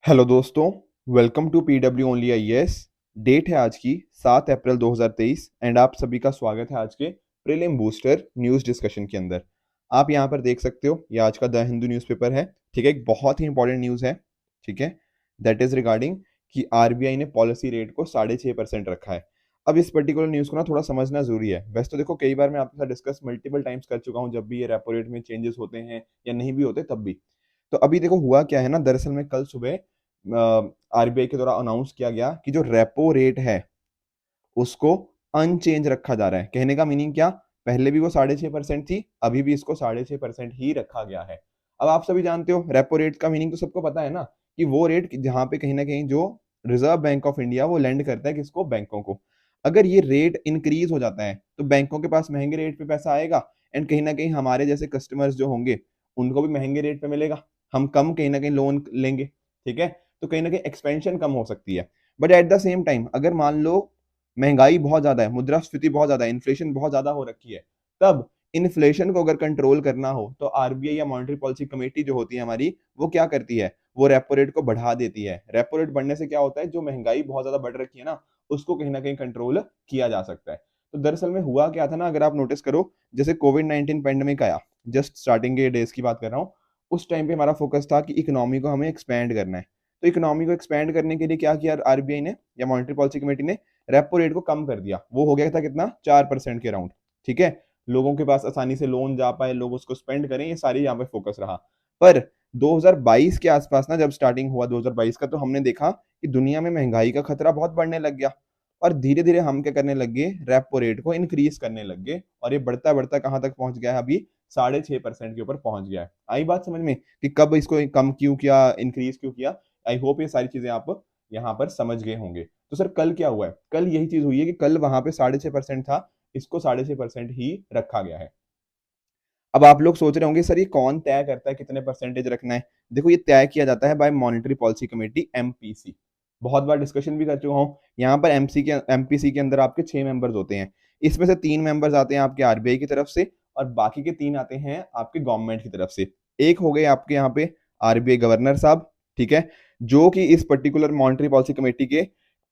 Hello दोस्तों, welcome to PW only IAS. Date है आज की 7 अप्रैल 2023 एंड आप सभी का स्वागत है आज के प्रीलिम बूस्टर न्यूज़ डिस्कशन के अंदर। आप यहाँ पर देख सकते हो, ये आज का द हिंदू न्यूज़पेपर है। ठीक है, एक बहुत ही इंपॉर्टेंट न्यूज़ है। ठीक है, दैट इज रिगार्डिंग कि आरबीआई ने पॉलिसी रेट को 6.5% रखा है। अब इस पर्टिकुलर न्यूज़ को ना थोड़ा समझना जरूरी है। वैसे तो देखो, कई बार मैं आपके साथ डिस्कस मल्टीपल टाइम्स कर चुका हूँ, जब भी ये रेपो रेट में चेंजेस होते हैं या नहीं भी होते तब भी। तो अभी देखो हुआ क्या है ना, दरअसल में कल सुबह आरबीआई के द्वारा अनाउंस किया गया कि जो रेपो रेट है उसको अनचेंज रखा जा रहा है। कहने का मीनिंग क्या, पहले भी वो 6.5% थी, अभी भी इसको 6.5% ही रखा गया है। अब आप सभी जानते हो रेपो रेट का मीनिंग तो सबको पता है ना, कि वो रेट जहां पे कहीं ना कहीं जो रिजर्व बैंक ऑफ इंडिया वो लेंड करता है किसको, बैंकों को। अगर ये रेट इंक्रीज हो जाता है तो बैंकों के पास महंगे रेट पे पैसा आएगा एंड कहीं ना कहीं हमारे जैसे कस्टमर्स जो होंगे उनको भी महंगे रेट पे मिलेगा। हम कम कहीं ना कहीं लोन लेंगे। ठीक है, तो कहीं ना कहीं एक्सपेंशन कम हो सकती है। But at the same time अगर मान लो महंगाई बहुत ज्यादा है, मुद्रास्फीति बहुत ज्यादा है, इन्फ्लेशन बहुत ज्यादा हो रखी है, तब इन्फ्लेशन को अगर कंट्रोल करना हो तो आरबीआई या मॉनेटरी पॉलिसी कमेटी जो होती है हमारी, वो क्या करती है, वो रेपो रेट को बढ़ा देती है। रेपो रेट बढ़ने से क्या होता है, जो महंगाई बहुत ज्यादा बढ़ रखी है ना, उसको कहीं ना कहीं कंट्रोल किया जा सकता है। तो दरअसल में हुआ क्या था ना, अगर आप नोटिस करो, जैसे कोविड 19 पेंडेमिक आया, जस्ट स्टार्टिंग के डेज की बात कर रहा हूँ, उस टाइम पे हमारा फोकस था कि इकोनॉमी को हमें एक्सपैंड करना है। तो इकोनॉमी को एक्सपैंड करने के लिए क्या किया आरबीआई ने या मॉनेटरी पॉलिसी कमेटी ने, रेपो रेट को कम कर दिया। वो हो गया था कितना, 4% के अराउंड। ठीक है, लोगों के पास आसानी से लोन जा पाए, लोग उसको स्पेंड करें, ये सारी यहाँ पे फोकस रहा। पर 2022 के आसपास ना, जब स्टार्टिंग हुआ 2022 का, तो हमने देखा कि दुनिया में महंगाई का खतरा बहुत बढ़ने लग गया और धीरे धीरे हम क्या करने लग गए, रेपो रेट को इंक्रीज करने लग गए। और ये बढ़ता बढ़ता कहाँ तक पहुंच गया है, अभी 6.5% के ऊपर पहुंच गया है। आई बात समझ में कि कब इसको कम क्यों किया, इंक्रीज क्यों किया। आई होप ये सारी चीजें आप यहाँ पर समझ गए होंगे। तो सर कल क्या हुआ है, कल यही चीज हुई है कि कल वहां पे 6.5% था, इसको 6.5% ही रखा गया है। अब आप लोग सोच रहे होंगे सर ये कौन तय करता है कितने परसेंटेज रखना है। देखो ये तय किया जाता है by monetary policy committee, MPC. बहुत बार डिस्कशन भी कर चुका हूँ। यहाँ पर एमपीसी के अंदर आपके 6 मेंबर्स होते हैं। इसमें से 3 मेंबर्स आते हैं आपके आरबीआई की तरफ से और बाकी के 3 आते हैं आपके गवर्नमेंट की तरफ से। एक हो गए आपके यहाँ पे आरबीआई गवर्नर साहब, ठीक है, जो कि इस पर्टिकुलर मॉनेटरी पॉलिसी कमेटी के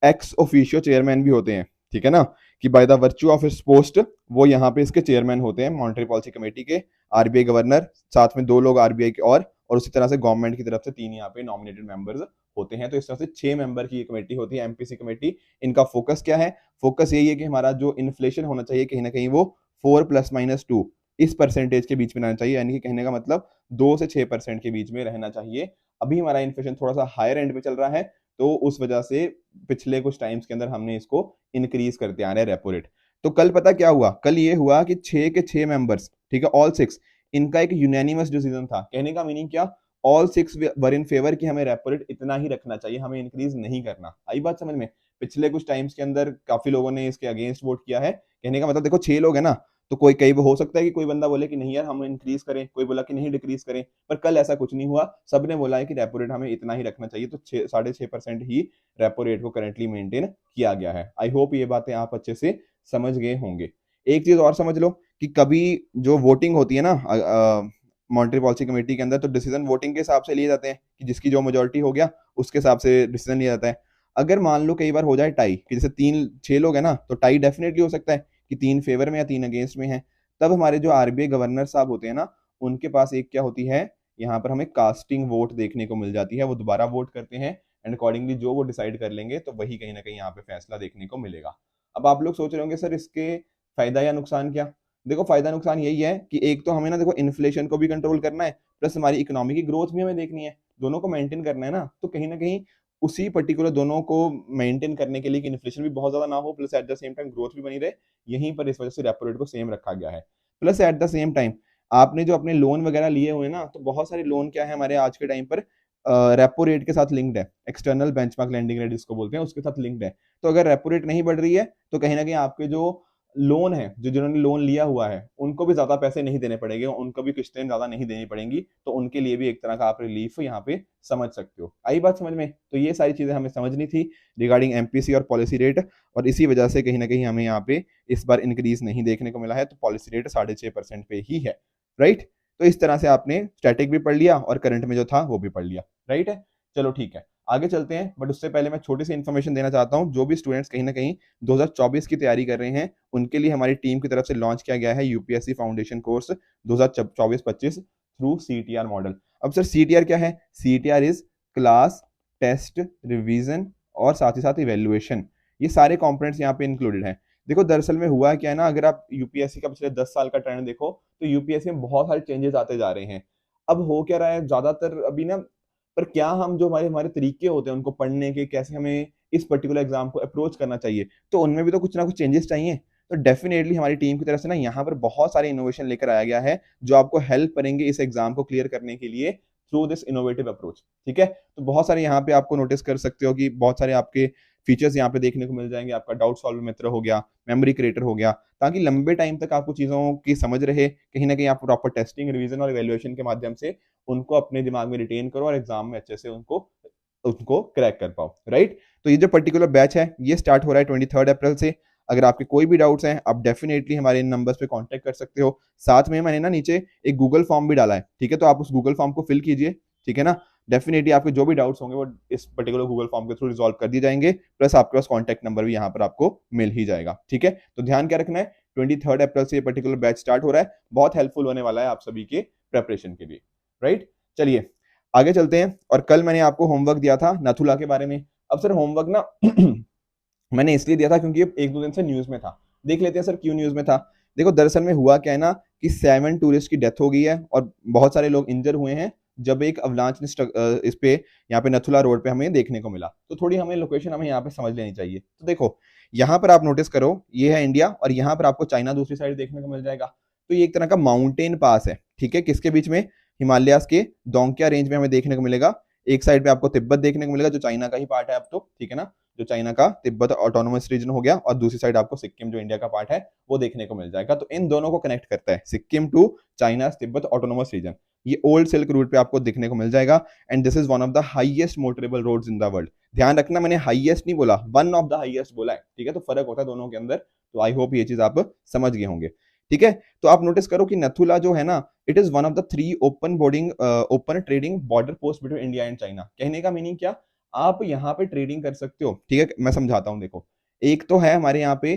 एक्स ऑफिशियो चेयरमैन भी होते हैं। ठीक है ना, कि बाय द वर्च्यू ऑफ इस पोस्ट वो यहाँ पे इसके चेयरमैन होते हैं मॉनेटरी पॉलिसी कमेटी के। आरबीआई गवर्नर, साथ में 2 लोग आरबीआई के और उसी तरह से गवर्नमेंट की तरफ से 3 यहाँ पे नॉमिनेटेड मेंबर्स होते हैं। तो इस तरह से 6 मेंबर की ये कमेटी होती है, एमपीसी कमेटी। इनका फोकस क्या है, फोकस यही है कि हमारा जो इन्फ्लेशन होना चाहिए कहीं ना कहीं वो 4 ± 2 इस परसेंटेज के बीच में रहना चाहिए। यानी कि कहने का मतलब 2 से 6% के बीच में रहना चाहिए। अभी हमारा इन्फ्लेशन थोड़ा सा हायर एंड पे चल रहा है, तो उस वजह से पिछले कुछ टाइम्स के अंदर हमने इसको इंक्रीज करते आ रहे हैं रेपो रेट। तो कल पता क्या हुआ, कल ये हुआ कि 6 के 6 मेंबर्स, ठीक है, ऑल 6, इनका एक यूनानिमस डिसीजन था। कहने का मीनिंग क्या, ऑल 6 वर इन फेवर कि हमें रेपो रेट इतना ही रखना चाहिए, हमें इंक्रीज नहीं करना। आई बात समझ में। पिछले कुछ टाइम्स के अंदर काफी लोगों ने इसके अगेंस्ट वोट किया है। कहने का मतलब देखो 6 लोग है ना, तो कोई कई हो सकता है कि कोई बंदा बोले कि नहीं यार हम इंक्रीज करें, कोई बोला कि नहीं डिक्रीज करें। पर कल ऐसा कुछ नहीं हुआ, सबने बोला है कि रेपो रेट हमें इतना ही रखना चाहिए। तो 6.5% ही रेपो रेट को करेंटली मेंटेन किया गया है। आई होप ये बातें आप अच्छे से समझ गए होंगे। एक चीज और समझ लो कि कभी जो वोटिंग होती है ना मॉनेटरी पॉलिसी कमेटी के अंदर, तो डिसीजन वोटिंग के हिसाब से लिए जाते हैं कि जिसकी जो मेजोरिटी हो गया उसके हिसाब से डिसीजन लिया जाता है। अगर मान लो कई बार हो जाए टाई, कि जैसे 6 लोग है ना, तो टाई डेफिनेटली हो सकता है कि 3 फेवर में या 3 अगेंस्ट में है। तब हमारे जो आरबीआई गवर्नर साहब होते हैं ना, उनके पास एक क्या होती है, यहाँ पर हमें कास्टिंग वोट देखने को मिल जाती है। वो दोबारा वोट करते हैं एंड अकॉर्डिंगली जो वो डिसाइड कर लेंगे तो वही कहीं ना कहीं यहाँ पे फैसला देखने को मिलेगा। अब आप लोग सोच रहे होंगे सर इसके फायदा या नुकसान क्या। देखो फायदा नुकसान यही है कि एक तो हमें ना देखो इन्फ्लेशन को भी कंट्रोल करना है, प्लस हमारी इकोनॉमी की ग्रोथ भी हमें देखनी है, दोनों को मेंटेन करना है ना। तो कहीं ना कहीं उसी पर्टिकुलर दोनों को मेंटेन करने के लिए कि इन्फ्लेशन भी बहुत ज्यादा ना हो, plus at the same time growth भी बनी रहे, यहीं पर इस वजह से रेपो रेट को सेम रखा गया है। Plus at the same time आपने जो अपने लोन वगैरह लिए हुए ना, तो बहुत सारे लोन क्या है हमारे आज के टाइम पर रेपो रेट के साथ लिंक्ड है, एक्सटर्नल बेंचमार्क लेंडिंग रेट जिसको बोलते हैं, उसके साथ लिंक्ड है। तो अगर रेपो रेट नहीं बढ़ रही है तो कहीं ना कहीं आपके जो लोन है, जो जिन्होंने लोन लिया हुआ है, उनको भी ज्यादा पैसे नहीं देने पड़ेंगे, उनको भी किस्तें ज्यादा नहीं देनी पड़ेंगी। तो उनके लिए भी एक तरह का आप रिलीफ यहाँ पे समझ सकते हो। आई बात समझ में। तो ये सारी चीजें हमें समझनी थी रिगार्डिंग एमपीसी और पॉलिसी रेट, और इसी वजह से कहीं ना कहीं हमें यहाँ पे इस बार इंक्रीज नहीं देखने को मिला है। तो पॉलिसी रेट 6.5% पे ही है, राइट। तो इस तरह से आपने स्टैटिक भी पढ़ लिया और करंट में जो था वो भी पढ़ लिया, राइट है। चलो ठीक है। आगे चलते हैं, बट उससे पहले मैं छोटी सी इन्फॉर्मेशन देना चाहता हूं। जो भी स्टूडेंट्स कहीं ना कहीं 2024 की तैयारी कर रहे हैं, उनके लिए हमारी टीम की तरफ से लॉन्च किया गया है UPSC foundation course 2024-25 through CTR model. अब सर सीटीआर क्या है? CTR is class test revision और साथ ही साथ इवेल्युएशन, ये सारे कंपोनेंट्स यहाँ पे इंक्लूडेड हैं। देखो दरअसल में हुआ क्या है ना, अगर आप यूपीएससी का पिछले 10 साल का ट्रेंड देखो तो यूपीएससी में बहुत सारे चेंजेस आते जा रहे हैं। अब हो क्या रहा है ज्यादातर अभी ना, पर क्या हम जो हमारे हमारे तरीके होते हैं उनको पढ़ने के, कैसे हमें इस पर्टिकुलर एग्जाम को अप्रोच करना चाहिए, तो उनमें भी तो कुछ ना कुछ चेंजेस चाहिए। तो डेफिनेटली हमारी टीम की तरफ से ना यहाँ पर बहुत सारे इनोवेशन लेकर आया गया है जो आपको हेल्प करेंगे इस एग्जाम को क्लियर करने के लिए थ्रू दिस इनोवेटिव अप्रोच। ठीक है, तो बहुत सारे यहाँ पे आपको नोटिस कर सकते हो कि बहुत सारे आपके फीचर्स यहाँ पे देखने को मिल जाएंगे। आपका डाउट सॉल्व मित्र हो गया, मेमोरी क्रिएटर हो गया, ताकि लंबे टाइम तक आपको चीजों की समझ रहे, कहीं ना कहीं आप प्रॉपर टेस्टिंग, रिवीजन और इवेल्युएशन के माध्यम से उनको अपने दिमाग में रिटेन करो और एग्जाम में अच्छे से उनको उनको क्रैक कर पाओ। राइट, तो ये जो पर्टिकुलर बैच है ये स्टार्ट हो रहा है 23 अप्रैल से। अगर आपके कोई भी डाउट्स हैं आप डेफिनेटली हमारे इन नंबर्स पे कांटेक्ट कर सकते हो। साथ में मैंने ना नीचे एक गूगल फॉर्म भी डाला है, ठीक है, तो आप उस गूगल फॉर्म को फिल कीजिए। ठीक है ना, डेफिनेटली आपके जो भी डाउट्स होंगे वो इस पर्टिकुलर गूगल फॉर्म के थ्रू रिजॉल्व कर दिए जाएंगे, प्लस आपके पास कॉन्टैक्ट नंबर भी यहाँ पर आपको मिल ही जाएगा। ठीक है, तो ध्यान क्या रखना है, 23 अप्रैल से ये पर्टिकुलर बैच स्टार्ट हो रहा है, बहुत हेल्पफुल होने वाला है आप सभी के प्रेपरेशन के लिए। राइट, चलिए आगे चलते हैं। और कल मैंने आपको होमवर्क दिया था नथुला के बारे में। अब सर होमवर्क ना मैंने इसलिए दिया था क्योंकि एक दो दिन से न्यूज में था। देख लेते हैं सर क्यों न्यूज में था। देखो दरअसल में हुआ क्या है ना कि 7 टूरिस्ट की डेथ हो गई है और बहुत सारे लोग इंजर हुए हैं जब एक अवलांच इस पे यहाँ पे नथुला रोड पे हमें देखने को मिला। तो थोड़ी हमें लोकेशन हमें यहाँ पे समझ लेनी चाहिए। तो देखो यहाँ पर आप नोटिस करो, ये है इंडिया और यहाँ पर आपको चाइना दूसरी साइड देखने को मिल जाएगा। तो ये एक तरह का माउंटेन पास है। ठीक है, किसके बीच में? हिमालयास के दोंकिया रेंज में हमें देखने को मिलेगा। एक साइड पे आपको तिब्बत देखने को मिलेगा जो चाइना का ही पार्ट है अब तो। ठीक है ना, जो चाइना का तिब्बत ऑटोनोमस रीजन हो गया, और दूसरी साइड आपको सिक्किम जो इंडिया का पार्ट है वो देखने को मिल जाएगा। तो इन दोनों को कनेक्ट करता है Sikkim to China Tibet autonomous region. ये ओल्ड सिल्क रूट पे आपको देखने को मिल जाएगा and this is one of the highest motorable roads in the world. ध्यान रखना, मैंने हाईएस्ट नहीं बोला, वन ऑफ द हाईएस्ट बोला है। ठीक है, तो फर्क होता है दोनों के अंदर। तो आई होप ये चीज आप समझ गए होंगे। ठीक है, तो आप नोटिस करो कि नथुला जो है ना, it is one of the 3 open trading border post between India and China. कहने का मीनिंग क्या, आप यहाँ पे ट्रेडिंग कर सकते हो। ठीक है, मैं समझाता हूँ। देखो एक तो है हमारे यहाँ पे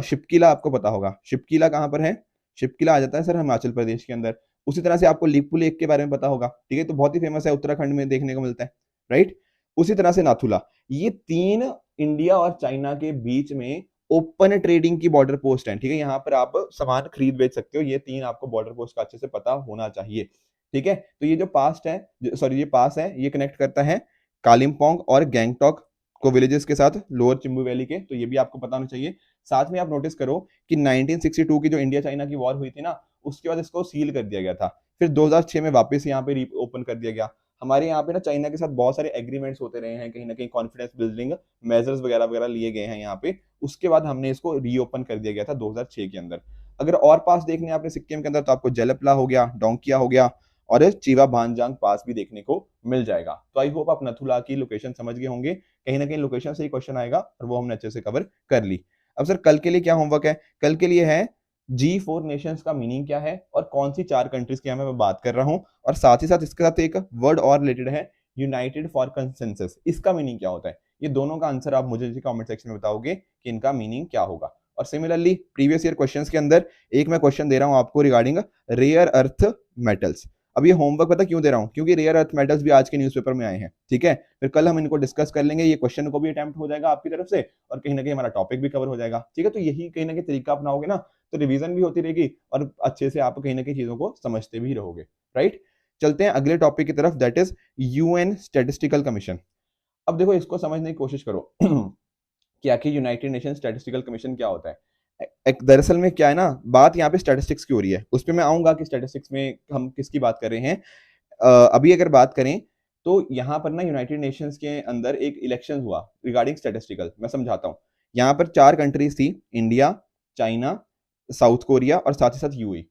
शिपकिला, आपको पता होगा शिपकिला कहाँ पर है? शिपकिला आ जाता है सर हिमाचल प्रदेश के अंदर। उसी तरह से आपको लिपू लेक के बारे में पता होगा। ठीक है, तो बहुत ही फेमस है, उत्तराखंड में देखने को मिलता है। राइट, उसी तरह से नाथुला, ये 3 इंडिया और चाइना के बीच में ओपन ट्रेडिंग की बॉर्डर पोस्ट है। ठीक है, यहाँ पर आप सामान खरीद बेच सकते हो। ये 3 आपको बॉर्डर पोस्ट का अच्छे से पता होना चाहिए। ठीक है, तो ये जो पास है ये कनेक्ट करता है कालिम्पोंग और गैंगटॉक को विलेजेस के साथ लोअर चिम्बू वैली के। तो ये भी आपको पता होना चाहिए। साथ में आप नोटिस करो कि 1962 की जो इंडिया चाइना की वॉर हुई थी ना, उसके बाद इसको सील कर दिया गया था। फिर 2006 में वापस यहाँ पे ओपन कर दिया गया। हमारे यहाँ पे ना चाइना के साथ बहुत सारे एग्रीमेंट्स होते रहे हैं, कहीं ना कहीं कॉन्फिडेंस बिल्डिंग मेजर्स वगैरह वगैरह लिए गए हैं यहाँ पे। उसके बाद हमने इसको रीओपन कर दिया गया था 2006 के अंदर। अगर और पास देखने आपने सिक्किम के अंदर तो आपको जलपला हो गया, डोंकिया हो गया और चीवा भानजांग पास भी देखने को मिल जाएगा। तो आई होप आप नथुला की लोकेशन समझ गए होंगे। कहीं ना कहीं लोकेशन से ही क्वेश्चन आएगा और वो हमने अच्छे से कवर कर ली। अब सर कल के लिए क्या होमवर्क है? कल के लिए है G4 नेशंस का मीनिंग क्या है और कौन सी 4 कंट्रीज की मैं बात कर रहा हूं, और साथ ही साथ इसके साथ एक वर्ड और रिलेटेड है यूनाइटेड फॉर कंसेंसस। इसका मीनिंग क्या होता है? ये दोनों का आंसर आप मुझे कमेंट सेक्शन में बताओगे कि इनका मीनिंग क्या होगा। और सिमिलरली प्रीवियस ईयर क्वेश्चंस के अंदर एक मैं क्वेश्चन दे रहा हूं आपको रिगार्डिंग रेयर अर्थ मेटल्स। अब ये होमवर्क पता क्यों दे रहा हूं? क्योंकि रेयर अर्थ मेटल्स भी आज के न्यूज़पेपर में आए हैं। ठीक है, फिर कल हम इनको डिस्कस कर लेंगे, ये क्वेश्चन को भी अटेम्प्ट हो जाएगा आपकी तरफ से और कहीं ना कहीं हमारा टॉपिक भी कवर हो जाएगा। ठीक है, तो यही कहीं ना कहीं तरीका अपनाओगे ना तो रिवीजन भी होती रहेगी और अच्छे से आप कहीं ना कहीं चीजों को समझते भी रहोगे। राइट, चलते हैं अगले टॉपिक की तरफ, that is UN statistical commission. अब देखो इसको समझने की कोशिश करो कि आखिर यूनाइटेड नेशन स्टैटिस्टिकल कमीशन क्या होता है। दरअसल में क्या है ना, बात यहाँ पे स्टैटिस्टिक्स की हो रही है, उस पर मैं आऊंगा कि स्टैटिस्टिक्स में हम किसकी बात कर रहे हैं। अभी अगर बात करें तो यहाँ पर ना यूनाइटेड नेशंस के अंदर एक इलेक्शन हुआ रिगार्डिंग स्टैटिस्टिकल। मैं समझाता हूँ। यहाँ पर 4 कंट्रीज थी, इंडिया, चाइना, साउथ कोरिया और साथ ही साथ यूएई।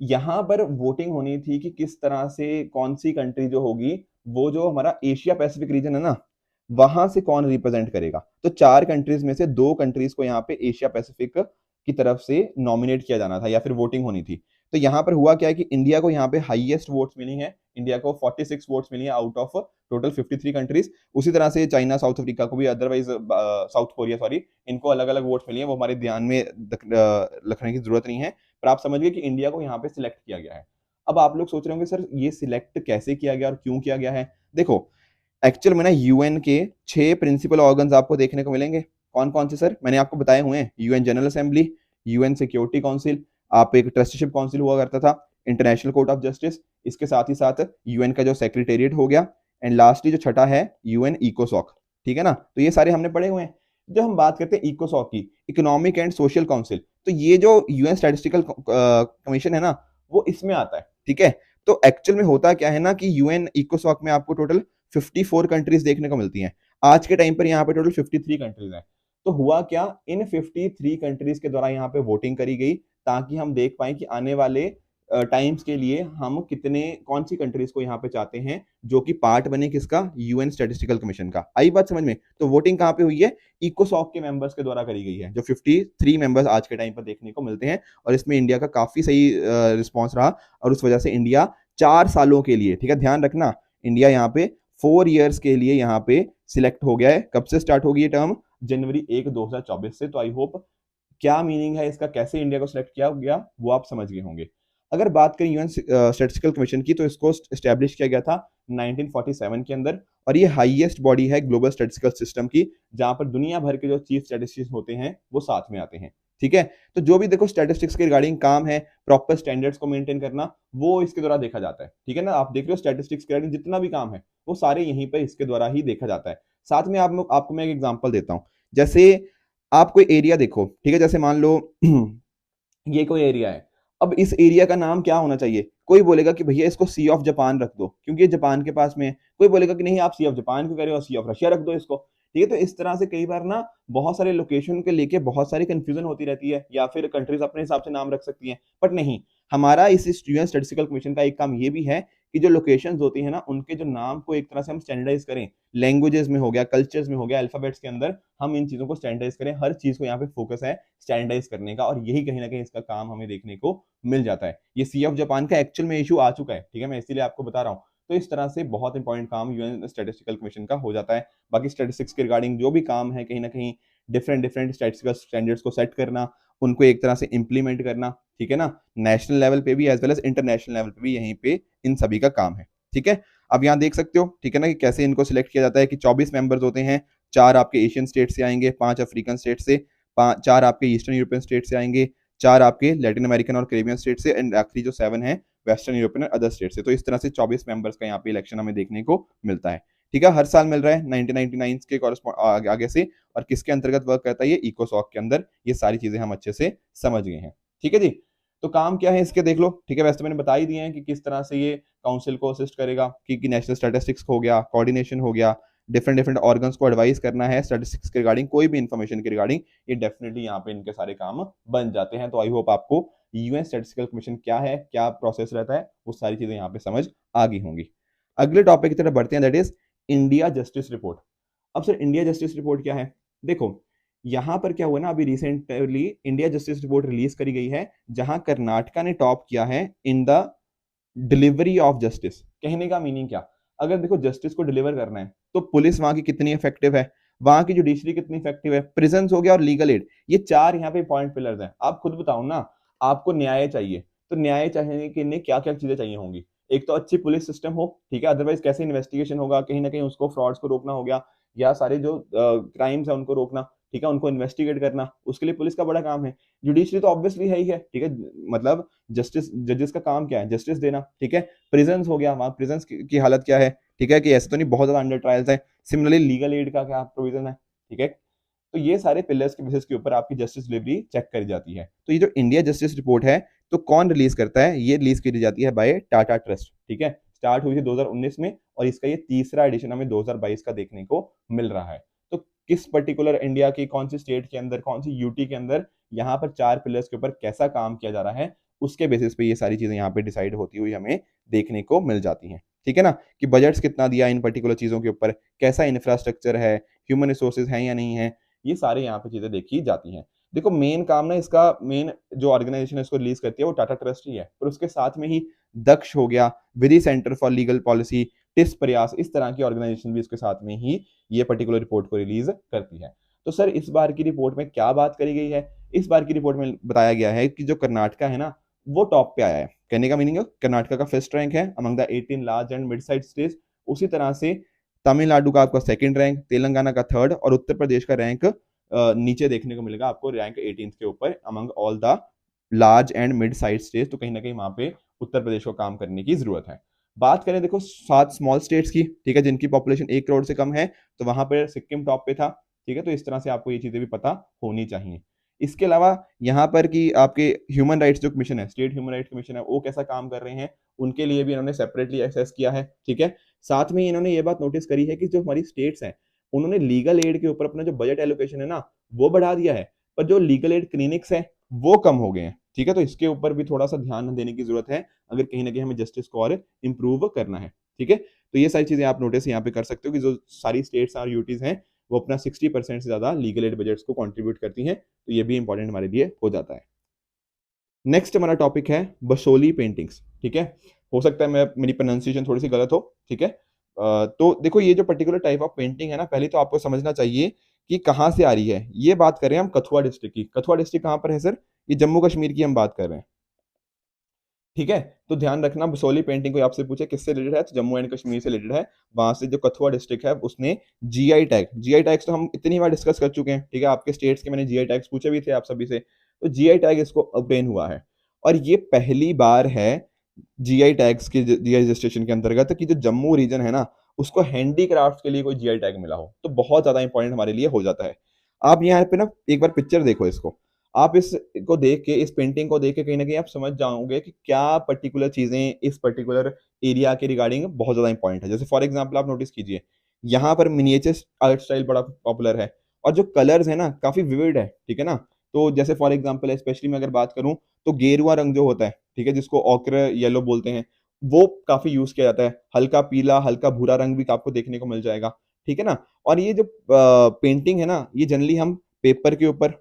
यहाँ पर वोटिंग होनी थी कि किस तरह से कौन सी कंट्री जो होगी वो जो हमारा एशिया पैसिफिक रीजन है ना, वहां से कौन रिप्रेजेंट करेगा। तो 4 कंट्रीज में से 2 कंट्रीज को यहाँ पे एशिया पैसिफिक की तरफ से नॉमिनेट किया जाना था या फिर वोटिंग होनी थी। तो यहाँ पर हुआ क्या है कि इंडिया को यहाँ पे हाईएस्ट वोट्स मिली हैं, इंडिया को 46 वोट्स मिली हैं आउट ऑफ टोटल 53 कंट्रीज। उसी तरह से चाइना, साउथ अफ्रीका को भी, अदरवाइज साउथ कोरिया सॉरी, इनको अलग अलग वोट्स मिली हैं, वो हमारे ध्यान में रखने की जरूरत नहीं है, पर आप समझ गए कि इंडिया को यहाँ पे सिलेक्ट किया गया है। अब आप लोग सोच रहे होंगे सर ये सिलेक्ट कैसे किया गया और क्यों किया गया है। देखो एक्चुअल में ना यूएन के 6 प्रिंसिपल ऑर्गन्स आपको देखने को मिलेंगे। कौन कौन से सर? मैंने आपको बताए हुए हैं, UN general assembly, UN security council, आप एक ट्रस्टीशिप काउंसिल हुआ करता था, इंटरनेशनल कोर्ट ऑफ जस्टिस, इसके साथ ही साथ यूएन का जो सेक्रेटेरिएट हो गया, एंड लास्टली जो छठा है यूएन इकोसॉक। ठीक है ना, तो ये सारे हमने पढ़े हुए हैं। जब हम बात करते हैं इकोसॉक की, इकोनॉमिक एंड सोशल काउंसिल, तो ये जो यूएन स्टैटिस्टिकल कमीशन है ना, वो इसमें आता है। ठीक है, तो एक्चुअल में होता क्या है ना कि यूएन इकोसॉक में आपको टोटल 54 कंट्रीज देखने को मिलती हैं। आज के टाइम पर यहाँ पे टोटल 53 कंट्रीज हैं। तो हुआ क्या, इन 53 कंट्रीज के द्वारा यहाँ पे वोटिंग करी गई ताकि हम देख पाए कि आने वाले टाइम्स के लिए हम कितने, कौन सी कंट्रीज को यहाँ पे चाहते हैं जो कि पार्ट बने किसका, यूएन स्टैटिस्टिकल कमीशन का। आई बात समझ में? तो वोटिंग कहाँ पे हुई है, इकोसॉक के मेंबर्स के द्वारा करी गई है, जो 53 मेंबर्स आज के टाइम पर देखने को मिलते हैं। और इसमें इंडिया का काफी सही रिस्पॉन्स रहा, और उस वजह से इंडिया 4 सालों के लिए, ठीक है ध्यान रखना, इंडिया यहाँ पे 4 ईयर्स के लिए यहाँ पे सिलेक्ट हो गया है। कब से स्टार्ट होगी ये टर्म? जनवरी 1 2024 से। तो आई होप क्या मीनिंग है इसका, कैसे इंडिया को सिलेक्ट किया गया, वो आप समझ गए होंगे। अगर बात करें यूएन स्टैटिस्टिकल कमीशन की, तो इसको एस्टेब्लिश किया गया था 1947 के अंदर, और ये हाईएस्ट बॉडी है ग्लोबल स्टैटिस्टिकल सिस्टम की, जहां पर दुनिया भर के जो चीफ स्टैटिस्टिक्स होते हैं वो साथ में आते हैं। ठीक है, तो जो भी देखो स्टैटिस्टिक्स के रिगार्डिंग काम है, प्रॉपर स्टैंडर्ड्स को मेंटेन करना, वो इसके द्वारा देखा जाता है। ठीक है ना, आप देख रहे हो स्टैटिस्टिक्स के रिगार्डिंग जितना भी काम है वो सारे यहीं पर इसके द्वारा ही देखा जाता है। साथ में आपको मैं एक एग्जांपल देता हूं। जैसे आप कोई एरिया देखो, ठीक है, जैसे मान लो ये कोई एरिया है, अब इस एरिया का नाम क्या होना चाहिए? कोई बोलेगा कि भैया इसको सी ऑफ जापान रख दो क्योंकि ये जापान के पास में है। कोई बोलेगा कि नहीं आप सी ऑफ जापान क्यों कह रहे हो, सी ऑफ रशिया रख दो इसको। ठीक है, तो इस तरह से कई बार ना बहुत सारे लोकेशन के लेके बहुत सारी कंफ्यूजन होती रहती है, या फिर कंट्रीज अपने हिसाब से नाम रख सकती हैं, बट नहीं, हमारा इस यूएन स्टैटिस्टिकल कमीशन का एक काम ये भी है कि जो लोकेशंस होती है ना, उनके जो नाम को एक तरह से हम स्टैंडर्डाइज करें, लैंग्वेजेस में हो गया, कल्चर्स में हो गया, अल्फाबेट्स के अंदर हम इन चीजों को स्टैंडर्डाइज करें। हर चीज को यहाँ पे फोकस है स्टैंडर्डाइज करने का, और यही कहीं ना कहीं इसका काम हमें देखने को मिल जाता है। ये सी ऑफ जापान का एक्चुअल में इशू आ चुका है, ठीक है, मैं इसीलिए आपको बता रहा हूँ। तो इस तरह से बहुत इंपॉर्टेंट काम यूएन स्टैटिस्टिकल कमीशन का हो जाता है। बाकी स्टैटिस्टिक्स के रिगार्डिंग जो भी काम है, कहीं ना कहीं डिफरेंट स्टैटिस्टिकल स्टैंडर्ड्स को सेट करना, उनको एक तरह से इंप्लीमेंट करना, ठीक है ना, नेशनल लेवल पे भी as well as international level पे भी यहीं पे इन सभी का काम है। ठीक है, अब यहाँ देख सकते हो, ठीक है ना, कि कैसे इनको सिलेक्ट किया जाता है कि 24 मेंबर्स होते हैं, 4 आपके एशियन स्टेट से आएंगे, 5 अफ्रीकन स्टेट से, 4 आपके ईस्टर्न यूरोपियन स्टेट से आएंगे, 4 आपके लैटिन अमेरिकन और कैरेबियन स्टेट से, एंड आखिरी जो 7 है वेस्टर्न यूरोपियन और अदर स्टेट से। तो इस तरह से 24 मेंबर्स का यहाँ पे इलेक्शन हमें देखने को मिलता है। ठीक है, हर साल मिल रहा है 1999 के कॉरेस्पॉन्ड आगे से, और किसके अंतर्गत वर्क करता है, ये इकोसॉक के अंदर। ये सारी चीजें हम अच्छे से समझ गए हैं। ठीक है जी, तो काम क्या है इसके देख लो। ठीक है, वैसे तो मैंने बता ही दिए हैं कि किस तरह से ये काउंसिल को असिस्ट करेगा, कि नेशनल स्टैटिस्टिक्स हो गया, कोऑर्डिनेशन हो गया, डिफरेंट ऑर्गन्स को एडवाइस करना है स्टैटिस्टिक्स के रिगार्डिंग, कोई भी इन्फॉर्मेशन के रिगार्डिंग, ये डेफिनेटली यहाँ पे इनके सारे काम बन जाते हैं। तो आई होप आपको यूएन स्टैटिस्टिकल कमीशन क्या है, क्या प्रोसेस रहता है, वो सारी चीजें यहाँ पे समझ आ गई होंगी। अगले टॉपिक की तरफ बढ़ते हैं, that is India justice report. अब सर इंडिया जस्टिस रिपोर्ट क्या है? देखो यहां पर क्या हुआ ना, अभी recently India justice report release करी गई है, जहां कर्नाटका ने टॉप किया है in the delivery of justice. कहने का मीनिंग क्या, अगर देखो जस्टिस को डिलीवर करना है तो पुलिस वहां की कितनी इफेक्टिव है, वहां की जुडिशरी कितनी इफेक्टिव है, प्रिजन्स हो गया और लीगल एड, ये 4 यहाँ पे पॉइंट पिलर्स हैं। आप खुद बताओ ना, आपको न्याय चाहिए, तो न्याय चाहिए के लिए क्या क्या चीजें चाहिए होंगी? एक तो अच्छी पुलिस सिस्टम हो, ठीक है, अदरवाइज कैसे इन्वेस्टिगेशन होगा, कहीं ना कहीं उसको फ्रॉड्स को रोकना हो गया, या सारे जो क्राइम्स है उनको रोकना, ठीक है, उनको इन्वेस्टिगेट करना, उसके लिए पुलिस का बड़ा काम है। जुडिशरी तो ऑब्वियसली है ही है, ठीक है, मतलब जस्टिस, जजेस का काम क्या है, जस्टिस देना। ठीक है, प्रिजन्स हो गया, वहां प्रिजन्स की हालत क्या है, ठीक है, कि ऐसे तो नहीं बहुत ज्यादा अंडर ट्रायल्स है। सिमिलरली लीगल एड का क्या प्रोविजन है, ठीक है, तो ये सारे पिलर्स के बेसिस के ऊपर आपकी जस्टिस डिलीवरी चेक करी जाती है। तो ये जो इंडिया जस्टिस रिपोर्ट है, तो कौन रिलीज करता है? ये रिलीज करी जाती है बाय टाटा ट्रस्ट। ठीक है, स्टार्ट हुई थी 2019 में, और इसका ये तीसरा एडिशन हमें 2022 का देखने को मिल रहा है। तो किस पर्टिकुलर इंडिया की कौन सी स्टेट के अंदर, कौन सी यूटी के अंदर यहाँ पर 4 पिलर्स के ऊपर कैसा काम किया जा रहा है, उसके बेसिस पे ये सारी चीजें यहाँ पे डिसाइड होती हुई हमें देखने को मिल जाती हैं। ठीक है ना, कि बजट्स कितना दिया इन पर्टिकुलर चीजों के ऊपर, कैसा इंफ्रास्ट्रक्चर है, ह्यूमन रिसोर्सेज हैं या नहीं है, ये सारे यहाँ पे चीजें देखी जाती हैं। देखो मेन काम ना इसका, मेन जो ऑर्गेनाइजेशन इसको रिलीज करती है वो टाटा ट्रस्ट ही है, पर उसके साथ में ही दक्ष हो गया, Vidhi centre for legal policy, TISS Prayas, इस तरह की ऑर्गेनाइजेशन भी इसके साथ में ही ये पर्टिकुलर रिपोर्ट को रिलीज करती है। तो सर इस बार की रिपोर्ट में क्या बात करी गई है? इस बार की रिपोर्ट में बताया गया है कि जो कर्नाटका है ना वो टॉप पे आया है। कहने का मीनिंग है कर्नाटका का फर्स्ट रैंक है among the 18 large and mid size states. उसी तरह से तमिलनाडु का आपका सेकंड रैंक, तेलंगाना का थर्ड और उत्तर प्रदेश का रैंक नीचे देखने को मिलेगा आपको, रैंक 18 के ऊपर among all the large and mid size states. तो कहीं ना कहीं वहां पे उत्तर प्रदेश को काम करने की जरूरत है। बात करें देखो 7 स्मॉल स्टेट्स की, ठीक है, जिनकी पॉपुलेशन 1 करोड़ से कम है, तो वहां पर सिक्किम टॉप पे था। ठीक है, तो इस तरह से आपको ये चीजें भी पता होनी चाहिए। इसके अलावा यहाँ पर कि आपके ह्यूमन राइट्स जो कमीशन है, स्टेट ह्यूमन राइट्स कमीशन है, वो कैसा काम कर रहे हैं, उनके लिए भी इन्होंने सेपरेटली एक्सेस किया है। ठीक है, साथ में इन्होंने ये बात नोटिस करी है कि जो हमारी स्टेट्स हैं उन्होंने लीगल एड के ऊपर अपना जो बजट एलोकेशन है ना वो बढ़ा दिया है, पर जो लीगल एड क्लिनिक्स हैं वो कम हो गए हैं। ठीक है, तो इसके ऊपर भी थोड़ा सा ध्यान देने की जरूरत है अगर कहीं ना कहीं हमें जस्टिस को और इंप्रूव करना है। ठीक है, तो ये सारी चीजें आप नोटिस यहाँ पे कर सकते हो कि जो सारी स्टेट्स और यूटीज हैं वो अपना 60% से ज्यादा लीगल एड बजट्स को कंट्रीब्यूट करती हैं, तो ये भी इंपॉर्टेंट हमारे लिए हो जाता है। नेक्स्ट हमारा टॉपिक है बसोली पेंटिंग्स। ठीक है, हो सकता है मैं मेरी प्रोनाउंसिएशन थोड़ी सी गलत हो। ठीक है, तो देखो ये जो पर्टिकुलर टाइप ऑफ पेंटिंग है ना, पहले तो आपको समझना चाहिए कि कहाँ से आ रही है। ये बात कर रहे हैं हम कथुआ डिस्ट्रिक्ट की। कथुआ डिस्ट्रिक्ट कहाँ पर है सर? ये जम्मू कश्मीर की हम बात कर रहे हैं। ठीक है, तो ध्यान रखना बसोली पेंटिंग कोई आपसे पूछे किससे रिलेटेड है, तो जम्मू एंड कश्मीर से रिलेटेड है। वहां से जो कथुआ डिस्ट्रिक्ट है उसने जीआई टैग, जीआई टैग्स तो हम इतनी बार डिस्कस कर चुके हैं। ठीक है, आपके स्टेट्स के मैंने जीआई टैग्स पूछे भी थे आप सभी से, तो जीआई टैग इसको ऑब्टेन हुआ है। और ये पहली बार है जीआई टैग्स की जीआई रजिस्ट्रेशन के अंतर्गत कि जो जम्मू रीजन है ना उसको हैंडीक्राफ्ट के लिए कोई जीआई टैग मिला हो, तो बहुत ज्यादा इंपॉर्टेंट हमारे लिए हो जाता है। आप यहाँ पे ना एक बार पिक्चर देखो इसको, आप इसको देख के, इस पेंटिंग को देख के कहीं ना कहीं आप समझ जाओगे कि क्या पर्टिकुलर चीजें इस पर्टिकुलर एरिया के रिगार्डिंग बहुत ज्यादा इंपॉर्टेंट है। जैसे फॉर एग्जांपल आप नोटिस कीजिए, यहाँ पर मिनिएचर आर्ट स्टाइल बड़ा पॉपुलर है और जो कलर्स है ना काफी विविड है। ठीक है ना, तो जैसे फॉर एग्जांपल स्पेशली मैं अगर बात करूं तो गेरुआ रंग जो होता है, ठीक है, जिसको ऑक्र येलो बोलते हैं, वो काफी यूज किया जाता है। हल्का पीला, हल्का भूरा रंग भी आपको देखने को मिल जाएगा। ठीक है ना, और ये जो पेंटिंग है ना ये जनरली हम पेपर के ऊपर,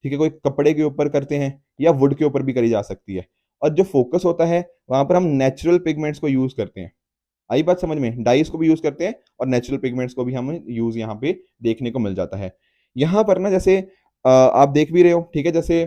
ठीक है, कोई कपड़े के ऊपर करते हैं या वुड के ऊपर भी करी जा सकती है। और जो फोकस होता है वहां पर हम नेचुरल पिगमेंट्स को यूज करते हैं। आई बात समझ में? डाइस को भी यूज करते हैं और नेचुरल पिगमेंट्स को भी हम यूज यहाँ पे देखने को मिल जाता है। यहाँ पर ना जैसे आप देख भी रहे हो, ठीक है, जैसे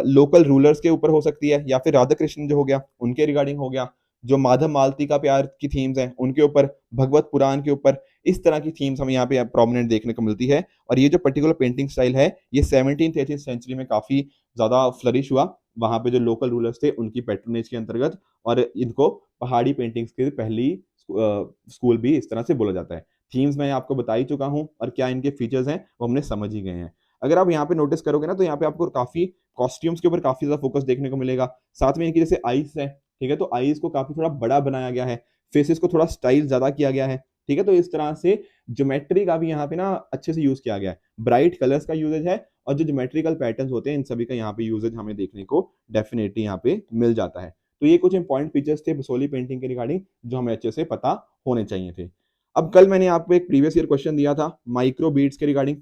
लोकल रूलर्स के ऊपर हो सकती है, या फिर राधा कृष्ण जो हो गया उनके रिगार्डिंग हो गया, जो माधव मालती का प्यार की थीम्स हैं उनके ऊपर, भगवत पुराण के ऊपर, इस तरह की थीम्स हमें यहाँ पे प्रोमिनेंट देखने को मिलती है। और ये जो पर्टिकुलर पेंटिंग स्टाइल है ये 17th 18th सेंचुरी में काफी ज्यादा फ्लरिश हुआ, वहां पे जो लोकल रूलर्स थे उनकी पेट्रोनेज के अंतर्गत। और इनको पहाड़ी पेंटिंग्स की पहली स्कूल भी इस तरह से बोला जाता है। थीम्स मैं आपको बता ही चुका हूँ और क्या इनके फीचर्स हैं वो हमने समझ ही गए हैं। अगर आप यहाँ पे नोटिस करोगे ना तो यहाँ पे आपको काफी कॉस्ट्यूम्स के ऊपर काफी ज्यादा फोकस देखने को मिलेगा। साथ में इनकी जैसे आईज है, ठीक है, तो आईज को काफी थोड़ा बड़ा बनाया गया है, फेसेस को थोड़ा स्टाइल ज्यादा किया गया है। ठीक है, तो इस तरह से ज्योमेट्री का भी यहाँ पे ना अच्छे से यूज किया गया है, ब्राइट कलर्स का यूजेज है, और जो ज्योमेट्रिकल पैटर्न्स होते हैं इन सभी का यहाँ पे यूजेज हमें देखने को डेफिनेटली यहाँ पे मिल जाता है। तो ये कुछ इंपॉर्टेंट फीचर्स थे बसोली पेंटिंग के रिगार्डिंग जो हमें अच्छे से पता होने चाहिए थे। अब कल मैंने आपको एक प्रीवियस ईयर क्वेश्चन दिया था माइक्रो बीड्स के रिगार्डिंग।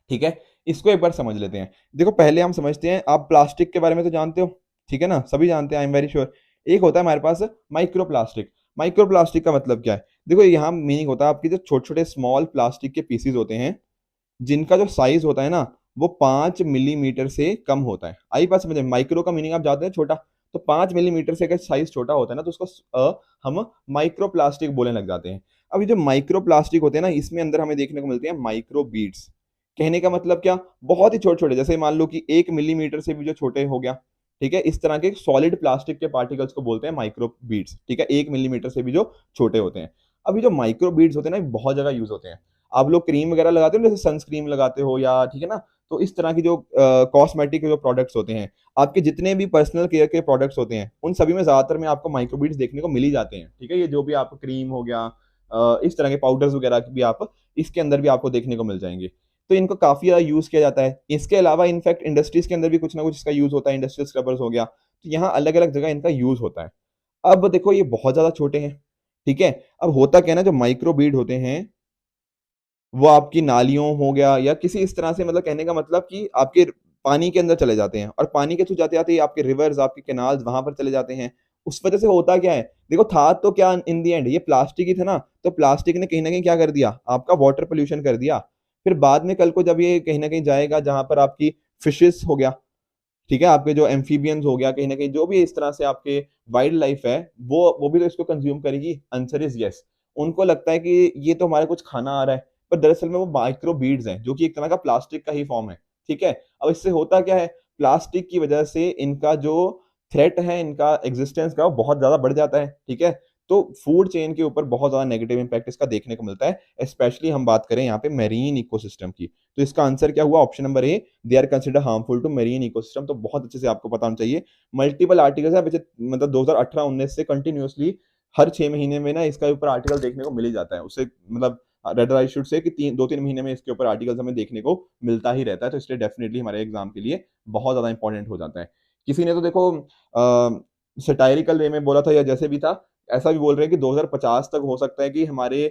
ठीक है, इसको एक बार समझ लेते हैं। देखो पहले हम समझते हैं, आप प्लास्टिक के बारे में तो जानते हो, ठीक है ना, सभी जानते हैं, आई एम वेरी श्योर। एक होता है हमारे पास माइक्रो प्लास्टिक। माइक्रो प्लास्टिक का मतलब क्या है? देखो यहाँ मीनिंग होता है आपके जो छोटे छोटे स्मॉल प्लास्टिक के पीसीज होते हैं जिनका जो साइज होता है ना वो 5 मिलीमीटर से कम होता है। आई बात समझे? माइक्रो का मीनिंग आप जानते हैं छोटा, तो 5 मिलीमीटर से अगर साइज छोटा होता है ना तो उसको हम माइक्रो प्लास्टिक बोलने लग जाते हैं। अब ये जो माइक्रो प्लास्टिक होते हैं ना इसमें अंदर हमें देखने को मिलते हैं माइक्रो बीड्स। कहने का मतलब क्या? बहुत ही छोटे छोटे, जैसे मान लो कि 1 मिलीमीटर से भी जो छोटे हो गया, ठीक है, इस तरह के सॉलिड प्लास्टिक के पार्टिकल्स को बोलते हैं माइक्रो बीड्स। ठीक है, 1 मिलीमीटर से भी जो छोटे होते हैं। अभी जो माइक्रो बीड्स होते हैं ना ये बहुत जगह यूज होते हैं। आप लोग क्रीम वगैरह लगाते हो, जैसे सनस्क्रीन लगाते हो या, ठीक है ना, तो इस तरह की जो कॉस्मेटिक जो प्रोडक्ट्स होते हैं, आपके जितने भी पर्सनल केयर के प्रोडक्ट्स होते हैं उन सभी में ज्यादातर में आपको माइक्रोबीड्स देखने को मिल ही जाते हैं। ठीक है, ये जो भी आपको क्रीम हो गया, इस तरह के पाउडर्स वगैरह भी आप इसके अंदर भी आपको देखने को मिल जाएंगे। तो इनको काफी ज्यादा यूज किया जाता है। इसके अलावा इनफैक्ट इंडस्ट्रीज के अंदर भी कुछ ना कुछ इसका यूज होता है, इंडस्ट्रियल स्क्रबर्स हो गया, तो यहाँ अलग अलग जगह इनका यूज होता है। अब देखो ये बहुत ज्यादा छोटे हैं। ठीक है, अब होता क्या है ना, जो माइक्रो बीड होते हैं वो आपकी नालियों हो गया या किसी इस तरह से, मतलब कहने का मतलब कि आपके पानी के अंदर चले जाते हैं, और पानी के थ्रू जाते जाते ही आपके रिवर्स, आपके कैनाल्स वहां पर चले जाते हैं। उस वजह से होता क्या है, देखो था तो क्या इन दी एंड ये प्लास्टिक ही था ना, तो प्लास्टिक ने कहीं ना कहीं क्या कर दिया, आपका वाटर पोल्यूशन कर दिया। फिर बाद में कल को जब ये कहीं ना कहीं जाएगा जहां पर आपकी फिशेस हो गया, ठीक है, आपके जो एम्फीबियंस हो गया, कहीं ना कहीं जो भी इस तरह से आपके वाइल्ड लाइफ है, वो भी तो इसको कंज्यूम करेगी। Answer is yes. उनको लगता है कि ये तो हमारे कुछ खाना आ रहा है, पर दरअसल में वो माइक्रो बीड्स हैं, जो कि एक तरह का प्लास्टिक का ही फॉर्म है। ठीक है, अब इससे होता क्या है, प्लास्टिक की वजह से इनका जो थ्रेट है, इनका एग्जिस्टेंस का, वो बहुत ज्यादा बढ़ जाता है। ठीक है, तो फूड चेन के ऊपर बहुत ज्यादा नेगेटिव इंपैक्ट इसका देखने को मिलता है, स्पेशली हम बात करें यहाँ पे मेरीन इकोसिस्टम की। तो इसका आंसर क्या हुआ, option number A, they are consider harmful to marine ecosystem. तो बहुत अच्छे से आपको पता होना चाहिए। मल्टीपल आर्टिकल्स है, मतलब 2018-19 से कंटिन्यूअसली हर 6 महीने में ना इसका ऊपर आर्टिकल देखने को मिल ही जाता है। उससे मतलब रेडर आई शुड से कि 2-3 महीने में इसके ऊपर आर्टिकल्स हमें देखने को मिलता ही रहता है। तो इसलिए डेफिनेटली हमारे एग्जाम के लिए बहुत ज्यादा इंपॉर्टेंट हो जाता है। किसी ने तो देखो सटायरिकल वे में बोला था, या जैसे भी था, ऐसा भी बोल रहे हैं कि 2050 तक हो सकता है कि हमारे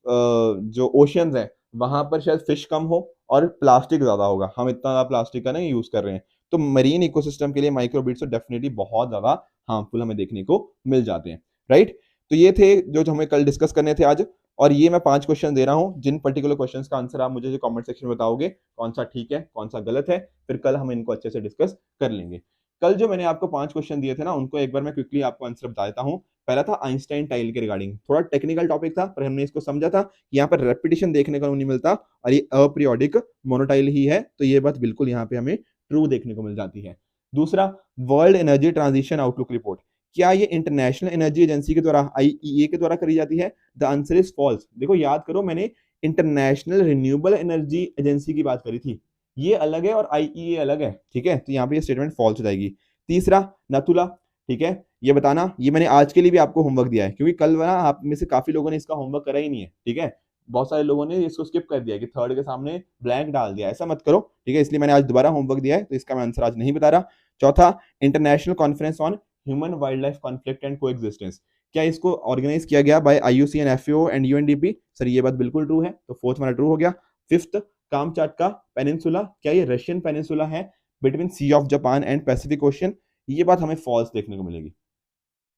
जो ओशियंस हैं वहां पर शायद फिश कम हो और प्लास्टिक ज्यादा होगा। हम इतना ज्यादा प्लास्टिक का नहीं यूज कर रहे हैं। तो मरीन इकोसिस्टम के लिए माइक्रोबीट्स तो डेफिनेटली बहुत ज्यादा हार्मफुल हमें देखने को मिल जाते हैं। राइट, तो ये थे जो हमें कल डिस्कस करने थे आज। और ये मैं 5 क्वेश्चन दे रहा हूं, जिन पर्टिकुलर क्वेश्चंस का आंसर आप मुझे जो कमेंट सेक्शन में बताओगे कौन सा ठीक है कौन सा गलत है, फिर कल हम इनको अच्छे से डिस्कस कर लेंगे। कल जो मैंने आपको 5 क्वेश्चन दिए थे ना, उनको एक बार मैं क्विकली आपको आंसर बता देता हूँ। पहला था आइंस्टाइन टाइल के रिगार्डिंग, थोड़ा टेक्निकल टॉपिक था, पर हमने इसको समझा था कि यहाँ पर रेपिटेशन देखने को नहीं मिलता और ये अपीरियोडिक मोनोटाइल ही है। तो ये बात बिल्कुल यहाँ पे हमें ट्रू देखने को मिल जाती है। दूसरा, world energy transition outlook report, क्या ये इंटरनेशनल एनर्जी एजेंसी के द्वारा, आईईए के द्वारा करी जाती है? The answer is false. देखो याद करो, मैंने इंटरनेशनल रिन्यूएबल एनर्जी एजेंसी की बात करी थी, ये अलग है और आईईए अलग है। ठीक है, तो यहाँ पे ये स्टेटमेंट फॉल्स हो जाएगी। तीसरा, नथुला, ठीक है, ये बताना, ये मैंने आज के लिए भी आपको होमवर्क दिया है, क्योंकि कल ना आप में से काफी लोगों ने इसका होमवर्क करा ही नहीं है। ठीक है, बहुत सारे लोगों ने इसको स्किप कर दिया कि थर्ड के सामने ब्लैंक डाल दिया, ऐसा मत करो। ठीक है, इसलिए मैंने आज दोबारा होमवर्क दिया है, तो इसका मैं आंसर आज नहीं बता रहा। चौथा, international conference on human wild life conflict and coexistence, क्या इसको ऑर्गेनाइज किया गया by IUCN, FAO and UNDP? Sir ये बात बिल्कुल ट्रू है, तो फोर्थ हमारा ट्रू हो गया। फिफ्थ, कामचाटका पेनिनसुला, क्या ये रशियन पेनिनसुला है between Sea of Japan and Pacific Ocean? ये बात हमें फॉल्स देखने को मिलेगी।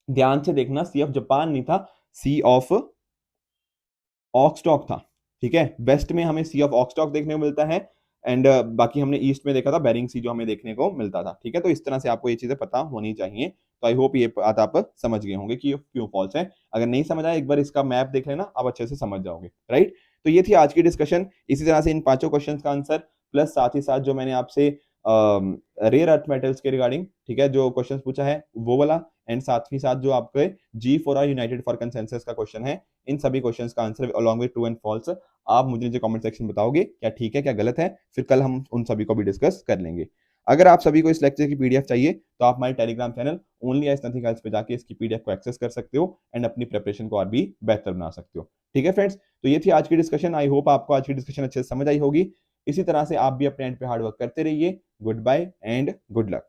ध्यान से देखना, सी ऑफ जापान नहीं था, सी ऑफ ऑक्सटॉक था। ठीक है, वेस्ट में हमें सी ऑफ ऑक्सटॉक देखने को मिलता है, एंड बाकी हमने ईस्ट में देखा था बेरिंग सी जो हमें देखने को मिलता था। ठीक है, तो इस तरह से आपको ये चीजें पता होनी चाहिए। तो आई होप ये बात आप समझ गए होंगे कि ये क्यों फॉल्स है। अगर नहीं समझ आया, एक बार इसका मैप देख लेना, आप अच्छे से समझ जाओगे। राइट, तो ये थी आज की डिस्कशन। इसी तरह से इन 5 क्वेश्चन का आंसर, प्लस साथ ही साथ जो मैंने आपसे रेयर अर्थ मेटल्स के रिगार्डिंग, ठीक है, जो क्वेश्चन पूछा है वो वाला, एंड साथ ही साथ जो आपके G four or united for consensus का क्वेश्चन है, इन सभी क्वेश्चंस का answer along with true and false आप मुझे नीचे कमेंट सेक्शन में बताओगे क्या ठीक है क्या गलत है, फिर कल हम उन सभी को भी डिस्कस कर लेंगे। अगर आप सभी को इस लेक्चर की पीडीएफ चाहिए तो आप हमारे Telegram channel only as nothing else पे जाके इसकी पीडीएफ को एक्सेस कर सकते हो एंड अपनी प्रिपरेशन को और भी बेहतर बना सकते हो। ठीक है फ्रेंड्स, तो ये थी आज की डिस्कशन। आई होप आपको आज की डिस्कशन अच्छे से समझ आई होगी। इसी तरह से आप भी अपने एंड पे हार्ड वर्क करते रहिए। Goodbye and good luck.